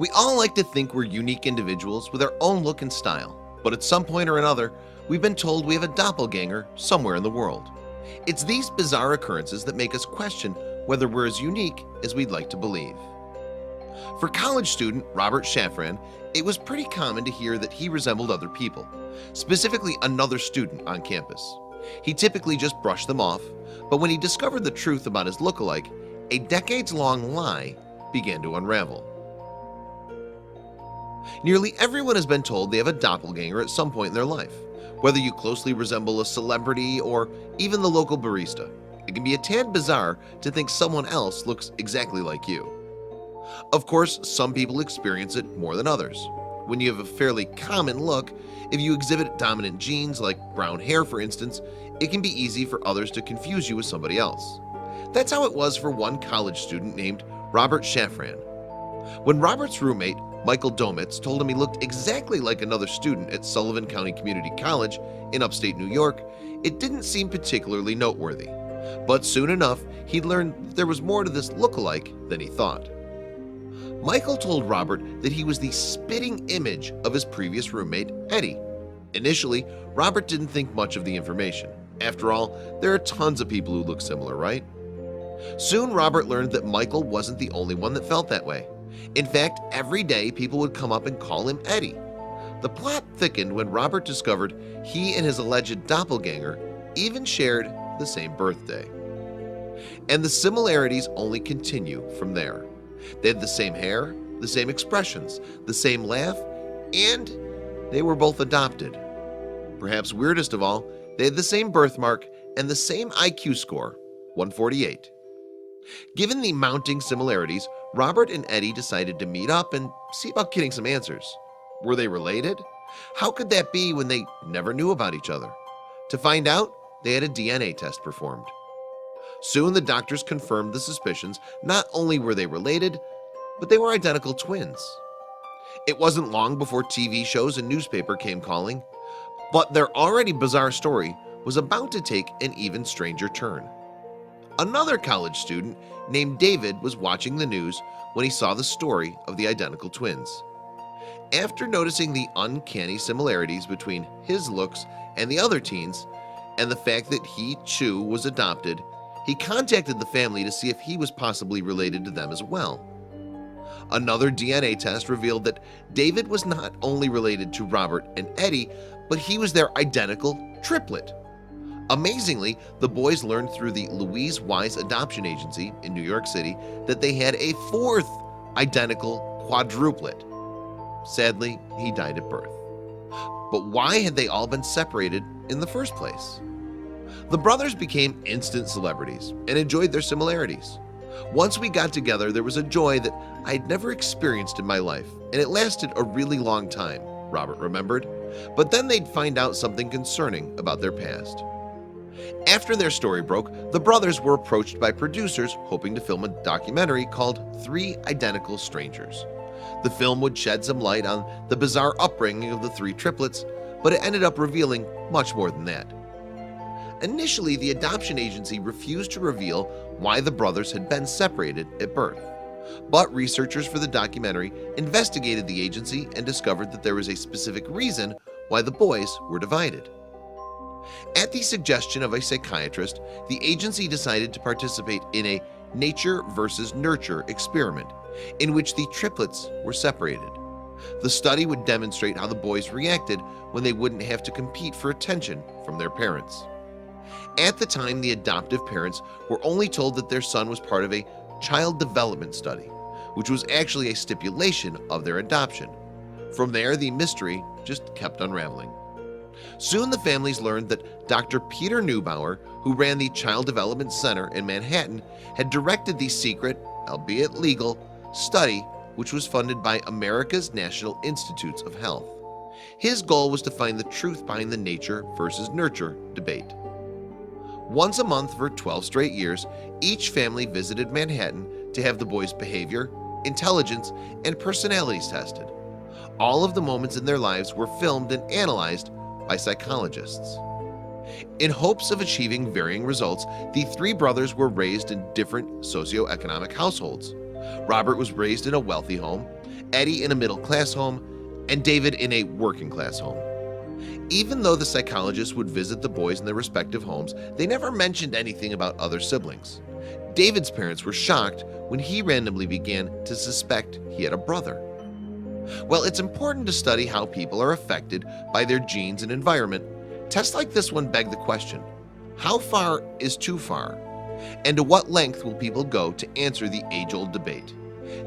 We all like to think we're unique individuals with our own look and style, but at some point or another, we've been told we have a doppelganger somewhere in the world. It's these bizarre occurrences that make us question whether we're as unique as we'd like to believe. For college student Robert Shafran, it was pretty common to hear that he resembled other people, specifically another student on campus. He typically just brushed them off, but when he discovered the truth about his look-alike, a decades-long lie began to unravel. Nearly everyone has been told they have a doppelganger at some point in their life. Whether you closely resemble a celebrity or even the local barista, it can be a tad bizarre to think someone else looks exactly like you. Of course, some people experience it more than others. When you have a fairly common look, if you exhibit dominant genes like brown hair for instance, it can be easy for others to confuse you with somebody else. That's how it was for one college student named Robert Shafran. When Robert's roommate, Michael Domitz, told him he looked exactly like another student at Sullivan County Community College in upstate New York, it didn't seem particularly noteworthy. But soon enough, he'd learned that there was more to this look-alike than he thought. Michael told Robert that he was the spitting image of his previous roommate, Eddie. Initially, Robert didn't think much of the information. After all, there are tons of people who look similar, right? Soon, Robert learned that Michael wasn't the only one that felt that way. In fact, every day people would come up and call him Eddie. The plot thickened when Robert discovered he and his alleged doppelganger even shared the same birthday. And the similarities only continue from there. They had the same hair, the same expressions, the same laugh, and they were both adopted. Perhaps weirdest of all, they had the same birthmark and the same IQ score, 148. Given the mounting similarities, Robert and Eddie decided to meet up and see about getting some answers. Were they related? How could that be when they never knew about each other? To find out, they had a DNA test performed. Soon the doctors confirmed the suspicions. Not only were they related, but they were identical twins. It wasn't long before TV shows and newspaper came calling, but their already bizarre story was about to take an even stranger turn. Another college student named David was watching the news when he saw the story of the identical twins. After noticing the uncanny similarities between his looks and the other teens, and the fact that he too was adopted, he contacted the family to see if he was possibly related to them as well. Another DNA test revealed that David was not only related to Robert and Eddie, but he was their identical triplet. Amazingly, the boys learned through the Louise Wise Adoption Agency in New York City that they had a fourth identical quadruplet. Sadly, he died at birth. But why had they all been separated in the first place? The brothers became instant celebrities and enjoyed their similarities. Once we got together, there was a joy that I'd never experienced in my life, and it lasted a really long time, Robert remembered. But then they'd find out something concerning about their past. After their story broke, the brothers were approached by producers hoping to film a documentary called 3 Identical Strangers. The film would shed some light on the bizarre upbringing of the 3 triplets, but it ended up revealing much more than that. Initially, the adoption agency refused to reveal why the brothers had been separated at birth. But researchers for the documentary investigated the agency and discovered that there was a specific reason why the boys were divided. At the suggestion of a psychiatrist, the agency decided to participate in a nature versus nurture experiment in which the triplets were separated. The study would demonstrate how the boys reacted when they wouldn't have to compete for attention from their parents. At the time, the adoptive parents were only told that their son was part of a child development study, which was actually a stipulation of their adoption. From there, the mystery just kept unraveling. Soon the families learned that Dr. Peter Neubauer, who ran the Child Development Center in Manhattan, had directed the secret, albeit legal, study which was funded by America's National Institutes of Health. His goal was to find the truth behind the nature versus nurture debate. Once a month for 12 straight years, each family visited Manhattan to have the boys' behavior, intelligence, and personalities tested. All of the moments in their lives were filmed and analyzed by psychologists. In hopes of achieving varying results, the 3 brothers were raised in different socioeconomic households. Robert was raised in a wealthy home. Eddie in a middle-class home, and David in a working-class home. Even though the psychologists would visit the boys in their respective homes, they never mentioned anything about other siblings. David's parents were shocked when he randomly began to suspect he had a brother. While it's important to study how people are affected by their genes and environment, tests like this one beg the question, how far is too far? And to what length will people go to answer the age-old debate?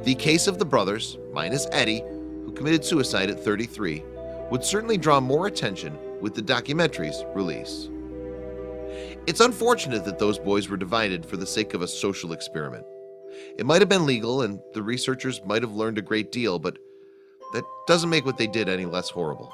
The case of the brothers, minus Eddie, who committed suicide at 33, would certainly draw more attention with the documentary's release. It's unfortunate that those boys were divided for the sake of a social experiment. It might have been legal and the researchers might have learned a great deal, but that doesn't make what they did any less horrible.